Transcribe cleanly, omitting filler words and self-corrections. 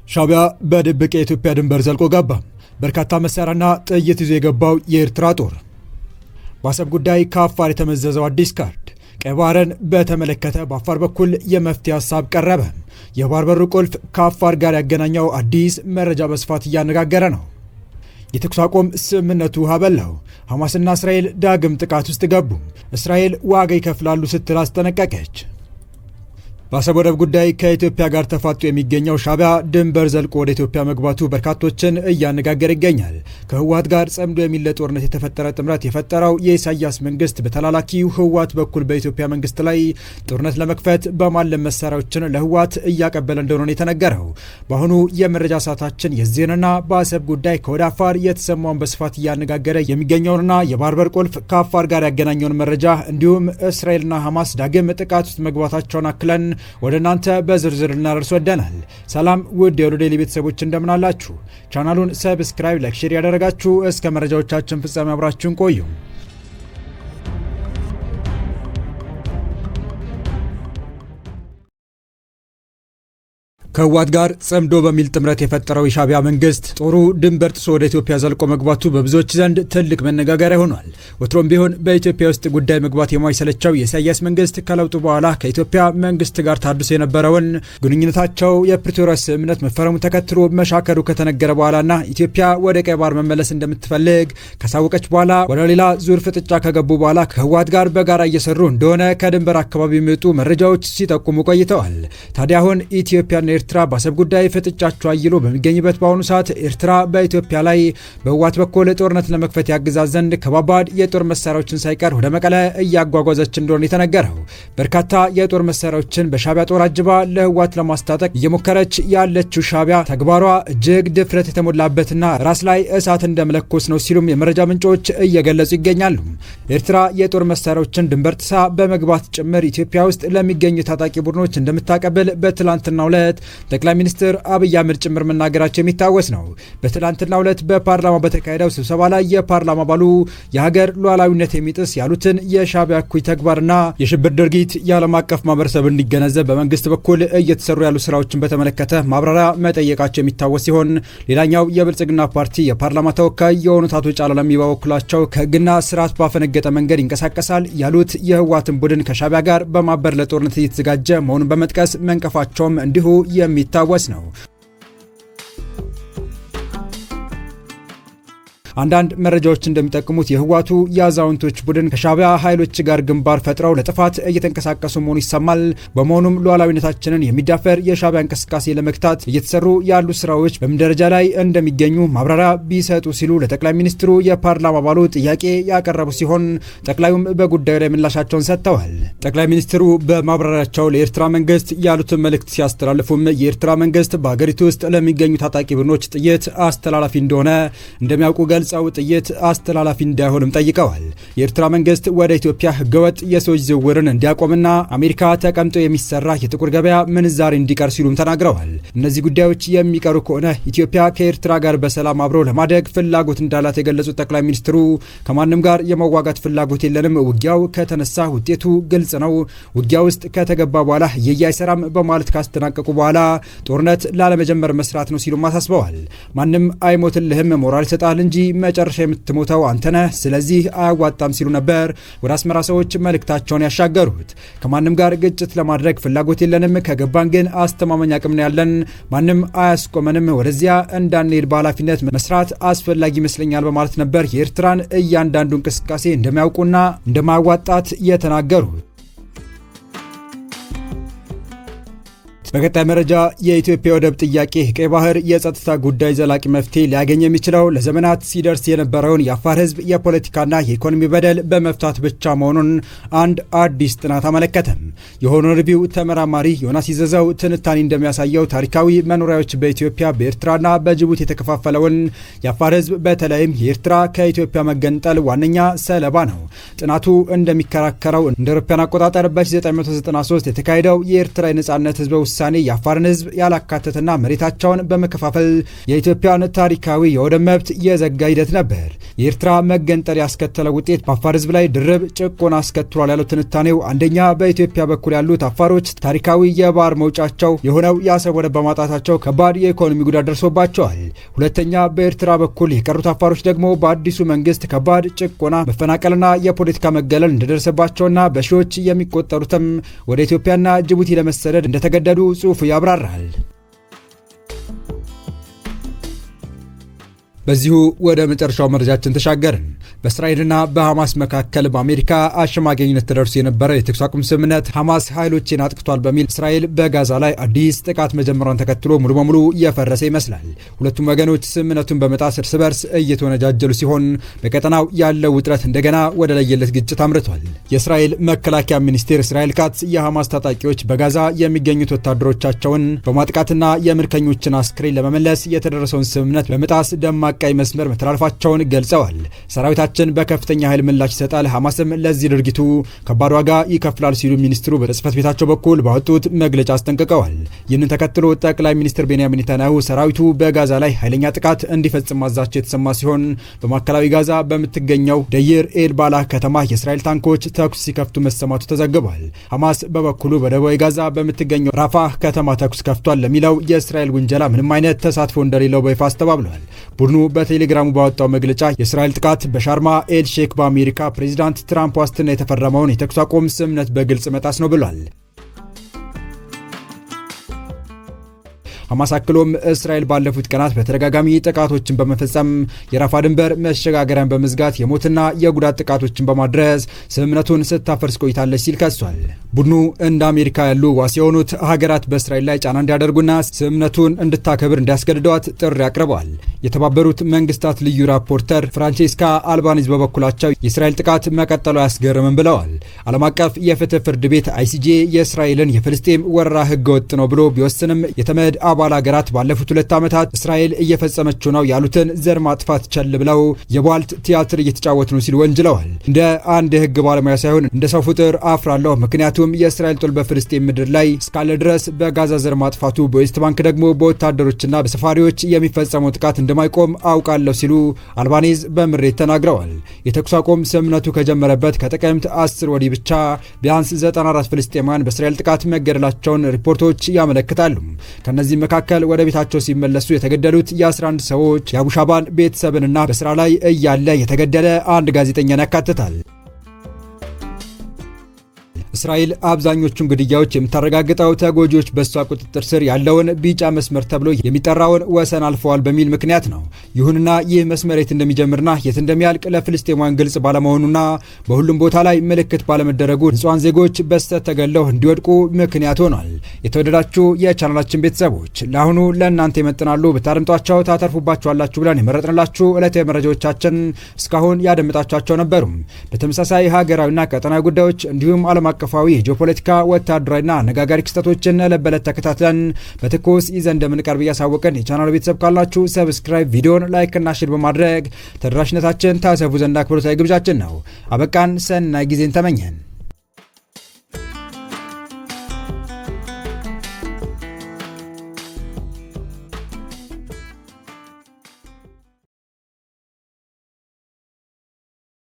ሻዕቢያ በድብቅ የኢትዮጵያ ድንበር ዘልቆ ገባ። በርካታ መሳሪያና ጥይት ይዞ የገባው የኤርትራ ጦር። በአሰብ ጉዳይ ከአፋር የተመዘዘው አዲስ ካርድ። ቀይ ባህርን በተመለከተ በአፋር በኩል የመፍትሄ ሀሳብ ቀረበ። የባህር በሩ ቁልፍ ከአፋር ጋር ያገናኘው አዲስ መረጃ በስፋት እያነጋገረ ነው። የተኩስ አቁም ስምምነቱ ውሃ በላው። ሐማስና እስራኤል ዳግም ጥቃት ውስጥ ገቡ። እስራኤል ዋጋ ይከፍላሉ ስትል አስጠነቀቀች። በአሰብ ወደብ ጉዳይ ከኢትዮጵያ ጋር ተፋጦ የሚገኘው ሻዕቢያ ድንበር ዘልቆ ወደ ኢትዮጵያ መግባቱ በርካቶችን እያነጋገረ ይገኛል። ከህወሓት ጋር ጸምዶ የሚለ ጦርነት የተፈጠረ ጥምረት የፈጠረው የኢሳያስ መንግስት በተላላኪው ህወሓት በኩል በኢትዮጵያ መንግስት ላይ ጦርነት ለመክፈት በማለም መሳሪያዎችን ለህወሓት እያቀበለ እንደሆነ የተነገረው። በአሁኑ የመረጃ ሰዓታችን የዚህንና በአሰብ ጉዳይ ከወደ አፋር የተሰማውን በስፋት እያነጋገረ የሚገኘውንና የባህር በር ቁልፍ ከአፋር ጋር ያገናኘውን መረጃ እንዲሁም እስራኤልና ሐማስ ዳግም ጥቃት ውስጥ መግባታቸውን አክለን ወደ እናንተ በዝርዝር እናደርስ ወደናል። ሰላም ውድ የወሎ ዴይሊ ቤተሰቦች እንደምናላችሁ። ቻናሉን ሰብስክራይብ፣ ላይክ፣ ሼር ያደረጋችሁ እስከ መረጃዎቻችን ፍጻሜ አብራችሁን ቆዩ። ከህወሓት ጋር ጸምዶ በሚል ጥምረት የፈጠረው የሻዕቢያ መንግስት ጦሩ ድንበር ጥሶ ወደ ኢትዮጵያ ዘልቆ መግባቱ በብዙዎች ዘንድ ትልቅ መነጋገሪያ ሆኗል። ወትሮም ቢሆን በኢትዮጵያ ውስጥ ጉዳይ መግባት የማይሰለቸው የኢሳያስ መንግስት ከለውጡ በኋላ ከኢትዮጵያ መንግስት ጋር ታድሶ የነበረውን ግንኙነታቸው የፕሪቶሪያ ስምምነት መፈረሙ ተከትሎ መሻከሩ ከተነገረ በኋላና ኢትዮጵያ ወደ ቀይ ባህር መመለስ እንደምትፈልግ ካሳወቀች በኋላ ወደ ሌላ ዙር ፍጥጫ ከገቡ በኋላ ከህወሓት ጋር በጋራ እየሰሩ እንደሆነ ከድንበር አካባቢ የሚወጡ መረጃዎች ሲጠቁሙ ቆይተዋል። ታዲያ አሁን ኢትዮጵያና ኤርትራ በአሰብ ጉዳይ ፍጥጫቸው አይሎ በሚገኝበት በአሁኑ ሰዓት ኤርትራ በኢትዮጵያ ላይ በህወሓት በኩል ጦርነት ለመክፈት ያግዛት ዘንድ ከባባድ የጦር መሳሪያዎችን ሳይቀር ወደ መቀለ እያጓጓዘች እንደሆነ የተነገረው። በርካታ የጦር መሳሪያዎችን በሻዕቢያ ጦር አጅባ ለህወሓት ለማስታጠቅ እየሞከረች ያለችው ሻዕቢያ ተግባሯ እጅግ ድፍረት የተሞላበትና ራስ ላይ እሳት እንደመለኮስ ነው ሲሉም የመረጃ ምንጮች እየገለጹ ይገኛሉ። ኤርትራ የጦር መሳሪያዎችን ድንበር ጥሳ በመግባት ጭምር ኢትዮጵያ ውስጥ ለሚገኙ ታጣቂ ቡድኖች እንደምታቀብል በትላንትናው ዕለት ጠቅላይ ሚኒስትር አብይ አህመድ ጭምር መናገራቸው የሚታወስ ነው። በትላንትናው ዕለት በፓርላማ በተካሄደው ስብሰባ ላይ የፓርላማ አባሉ የሀገር ሉዓላዊነት የሚጥስ ያሉትን የሻዕቢያ እኩይ ተግባርና የሽብር ድርጊት የዓለም አቀፍ ማህበረሰብ እንዲገነዘብ በመንግስት በኩል እየተሰሩ ያሉ ስራዎችን በተመለከተ ማብራሪያ መጠየቃቸው የሚታወስ ሲሆን ሌላኛው የብልጽግና ፓርቲ የፓርላማ ተወካይ የሆኑት አቶ ጫላ ለሚ በበኩላቸው ከህግና ስርዓት ባፈነገጠ መንገድ ይንቀሳቀሳል ያሉት የህወሓትን ቡድን ከሻዕቢያ ጋር በማበር ለጦርነት እየተዘጋጀ መሆኑን በመጥቀስ መንቀፋቸውም እንዲሁ የሚታወስ ነው። አንዳንድ መረጃዎች እንደሚጠቁሙት የህወሓቱ የአዛውንቶች ቡድን ከሻዕቢያ ኃይሎች ጋር ግንባር ፈጥረው ለጥፋት እየተንቀሳቀሱ መሆኑ ይሰማል። በመሆኑም ሉዓላዊነታችንን የሚዳፈር የሻዕቢያ እንቅስቃሴ ለመግታት እየተሰሩ ያሉ ስራዎች በምን ደረጃ ላይ እንደሚገኙ ማብራሪያ ቢሰጡ ሲሉ ለጠቅላይ ሚኒስትሩ የፓርላማ አባሉ ጥያቄ ያቀረቡ ሲሆን ጠቅላዩም በጉዳዩ ላይ ምላሻቸውን ሰጥተዋል። ጠቅላይ ሚኒስትሩ በማብራሪያቸው ለኤርትራ መንግስት ያሉትን መልእክት ሲያስተላልፉም የኤርትራ መንግስት በሀገሪቱ ውስጥ ለሚገኙ ታጣቂ ቡድኖች ጥይት አስተላላፊ እንደሆነ እንደሚያውቁ ገልጸው ጥይት አስተላላፊ እንዳይሆንም ጠይቀዋል። የኤርትራ መንግስት ወደ ኢትዮጵያ ህገወጥ የሰዎች ዝውውርን እንዲያቆምና አሜሪካ ተቀምጦ የሚሰራ የጥቁር ገበያ ምንዛሬ እንዲቀር ሲሉም ተናግረዋል። እነዚህ ጉዳዮች የሚቀሩ ከሆነ ኢትዮጵያ ከኤርትራ ጋር በሰላም አብሮ ለማደግ ፍላጎት እንዳላት የገለጹት ጠቅላይ ሚኒስትሩ ከማንም ጋር የመዋጋት ፍላጎት የለንም፣ ውጊያው ከተነሳ ውጤቱ ግልጽ ነው፣ ውጊያ ውስጥ ከተገባ በኋላ አይሰራም በማለት ካስተናቀቁ በኋላ ጦርነት ላለመጀመር መስራት ነው ሲሉም አሳስበዋል። ማንም አይሞትልህም፣ ሞራል ይሰጣል እንጂ መጨረሻ የምትሞተው አንተነህ፣ ስለዚህ አያዋጣም ሲሉ ነበር ወደ አስመራ ሰዎች መልእክታቸውን ያሻገሩት። ከማንም ጋር ግጭት ለማድረግ ፍላጎት የለንም፣ ከገባን ግን አስተማማኝ አቅም ነው ያለን፣ ማንም አያስቆመንም፣ ወደዚያ እንዳንሄድ በኃላፊነት መስራት አስፈላጊ ይመስለኛል በማለት ነበር የኤርትራን እያንዳንዱ እንቅስቃሴ እንደሚያውቁና እንደማያዋጣት የተናገሩት። በቀጣይ መረጃ የኢትዮጵያ ወደብ ጥያቄ ቀይ ባህር የጸጥታ ጉዳይ ዘላቂ መፍትሄ ሊያገኝ የሚችለው ለዘመናት ሲደርስ የነበረውን የአፋር ህዝብ የፖለቲካና የኢኮኖሚ በደል በመፍታት ብቻ መሆኑን አንድ አዲስ ጥናት አመለከተም። የሆኖ ሪቪው ተመራማሪ ዮናስ ይዘዘው ትንታኔ እንደሚያሳየው ታሪካዊ መኖሪያዎች በኢትዮጵያ በኤርትራና በጅቡቲ የተከፋፈለውን የአፋር ህዝብ በተለይም የኤርትራ ከኢትዮጵያ መገንጠል ዋነኛ ሰለባ ነው። ጥናቱ እንደሚከራከረው እንደ አውሮፓውያን አቆጣጠር በ1993 የተካሄደው የኤርትራ የነጻነት ህዝበ ውሳኔ የአፋርን ህዝብ ያላካተተና መሬታቸውን በመከፋፈል የኢትዮጵያን ታሪካዊ የወደብ መብት የዘጋ ሂደት ነበር። የኤርትራ መገንጠል ያስከተለው ውጤት በአፋር ህዝብ ላይ ድርብ ጭቆና አስከትሏል ያለው ትንታኔው አንደኛ በኢትዮጵያ በኩል ያሉት አፋሮች ታሪካዊ የባህር መውጫቸው የሆነው የአሰብ ወደብ በማጣታቸው ከባድ የኢኮኖሚ ጉዳት ደርሶባቸዋል። ሁለተኛ በኤርትራ በኩል የቀሩት አፋሮች ደግሞ በአዲሱ መንግስት ከባድ ጭቆና፣ መፈናቀልና የፖለቲካ መገለል እንደደረሰባቸውና በሺዎች የሚቆጠሩትም ወደ ኢትዮጵያና ጅቡቲ ለመሰደድ እንደተገደዱ ጽሑፉ ያብራራል። በዚሁ ወደ መጨረሻው መረጃችን ተሻገርን። በእስራኤልና በሐማስ መካከል በአሜሪካ አሸማጋይነት ተደርሶ የነበረ የተኩስ አቁም ስምምነት ሐማስ ኃይሎችን አጥቅቷል በሚል እስራኤል በጋዛ ላይ አዲስ ጥቃት መጀመሯን ተከትሎ ሙሉ በሙሉ እየፈረሰ ይመስላል። ሁለቱም ወገኖች ስምምነቱን በመጣስ እርስ በርስ እየተወነጃጀሉ ሲሆን በቀጠናው ያለው ውጥረት እንደገና ወደ ለየለት ግጭት አምርቷል። የእስራኤል መከላከያ ሚኒስቴር እስራኤል ካትዝ የሐማስ ታጣቂዎች በጋዛ የሚገኙት ወታደሮቻቸውን በማጥቃትና የምርኮኞችን አስክሬን ለመመለስ የተደረሰውን ስምምነት በመጣስ ደማቅ ቀይ መስመር መተላለፋቸውን ገልጸዋል። ሰራዊታችን በከፍተኛ ኃይል ምላሽ ይሰጣል፣ ሐማስም ለዚህ ድርጊቱ ከባድ ዋጋ ይከፍላል ሲሉ ሚኒስትሩ በጽህፈት ቤታቸው በኩል ባወጡት መግለጫ አስጠንቅቀዋል። ይህንን ተከትሎ ጠቅላይ ሚኒስትር ቤንያሚን ኔታንያሁ ሰራዊቱ በጋዛ ላይ ኃይለኛ ጥቃት እንዲፈጽም ማዛቸው የተሰማ ሲሆን በማዕከላዊ ጋዛ በምትገኘው ደይር ኤል ባላህ ከተማ የእስራኤል ታንኮች ተኩስ ሲከፍቱ መሰማቱ ተዘግቧል። ሐማስ በበኩሉ በደቡባዊ ጋዛ በምትገኘው ራፋህ ከተማ ተኩስ ከፍቷል ለሚለው የእስራኤል ውንጀላ ምንም አይነት ተሳትፎ እንደሌለው በይፋ አስተባብሏል። ቡድኑ በቴሌግራሙ ባወጣው መግለጫ የእስራኤል ጥቃት በሻርማ ኤል ሼክ በአሜሪካ ፕሬዚዳንት ትራምፕ ዋስትና የተፈረመውን የተኩስ አቁም ስምምነት በግልጽ መጣስ ነው ብሏል። ሐማስ አክሎም እስራኤል ባለፉት ቀናት በተደጋጋሚ ጥቃቶችን በመፈጸም የራፋ ድንበር መሸጋገሪያን በመዝጋት የሞትና የጉዳት ጥቃቶችን በማድረስ ስምምነቱን ስታፈርስ ቆይታለች ሲል ከሷል። ቡድኑ እንደ አሜሪካ ያሉ ዋስ የሆኑት ሀገራት በእስራኤል ላይ ጫና እንዲያደርጉና ስምምነቱን እንድታከብር እንዲያስገድዷት ጥሪ አቅርበዋል። የተባበሩት መንግስታት ልዩ ራፖርተር ፍራንቼስካ አልባኒዝ በበኩላቸው የእስራኤል ጥቃት መቀጠሉ አያስገርምም ብለዋል። ዓለም አቀፍ የፍትህ ፍርድ ቤት አይሲጄ የእስራኤልን የፍልስጤም ወረራ ህገወጥ ነው ብሎ ቢወስንም የተመድ አባል ሀገራት ባለፉት 2 ዓመታት እስራኤል እየፈጸመችው ነው ያሉትን ዘር ማጥፋት ቸል ብለው የቧልት ቲያትር እየተጫወቱ ነው ሲሉ ወንጅለዋል። እንደ አንድ የህግ ባለሙያ ሳይሆን እንደ ሰው ፍጡር አፍራለሁ፣ ምክንያቱም የእስራኤል ጦር በፍልስጤም ምድር ላይ እስካለ ድረስ በጋዛ ዘር ማጥፋቱ፣ በዌስት ባንክ ደግሞ በወታደሮችና በሰፋሪዎች የሚፈጸመው ጥቃት እንደማይቆም አውቃለሁ ሲሉ አልባኒዝ በምሬት ተናግረዋል። የተኩስ አቁም ስምምነቱ ከጀመረበት ከጥቅምት 10 ወዲህ ብቻ ቢያንስ 94 ፍልስጤማውያን በእስራኤል ጥቃት መገደላቸውን ሪፖርቶች ያመለክታሉ። ከነዚህ መካከል ወደ ቤታቸው ሲመለሱ የተገደሉት የ11 ሰዎች የአቡሻባን ቤተሰብንና በስራ ላይ እያለ የተገደለ አንድ ጋዜጠኛን ያካትታል። እስራኤል አብዛኞቹን ግድያዎች የምታረጋግጠው ተጎጂዎች በሷ ቁጥጥር ስር ያለውን ቢጫ መስመር ተብሎ የሚጠራውን ወሰን አልፈዋል በሚል ምክንያት ነው። ይሁንና ይህ መስመር የት እንደሚጀምርና የት እንደሚያልቅ ለፍልስጤማውያን ግልጽ ባለመሆኑና በሁሉም ቦታ ላይ ምልክት ባለመደረጉ ንጹሃን ዜጎች በስተት ተገለው እንዲወድቁ ምክንያት ሆኗል። የተወደዳችሁ የቻናላችን ቤተሰቦች ለአሁኑ ለእናንተ ይመጥናሉ ብታደምጧቸው ታተርፉባችኋላችሁ ብለን የመረጥንላችሁ ዕለታዊ መረጃዎቻችን እስካሁን ያደመጣችኋቸው ነበሩ። በተመሳሳይ ሀገራዊና ቀጠናዊ ጉዳዮች እንዲሁም ዓለም አቀፋዊ የጂኦፖለቲካ ወታደራዊና አነጋጋሪ ክስተቶችን ለበለት ተከታትለን በትኩስ ይዘን እንደምንቀርብ እያሳወቅን የቻናሉ ቤተሰብ ካላችሁ ሰብስክራይብ፣ ቪዲዮን ላይክ እና ሼር በማድረግ ተደራሽነታችን ታሰፉ ዘንድ አክብሮታዊ ግብዣችን ነው። አበቃን። ሰናይ ጊዜን ተመኘን።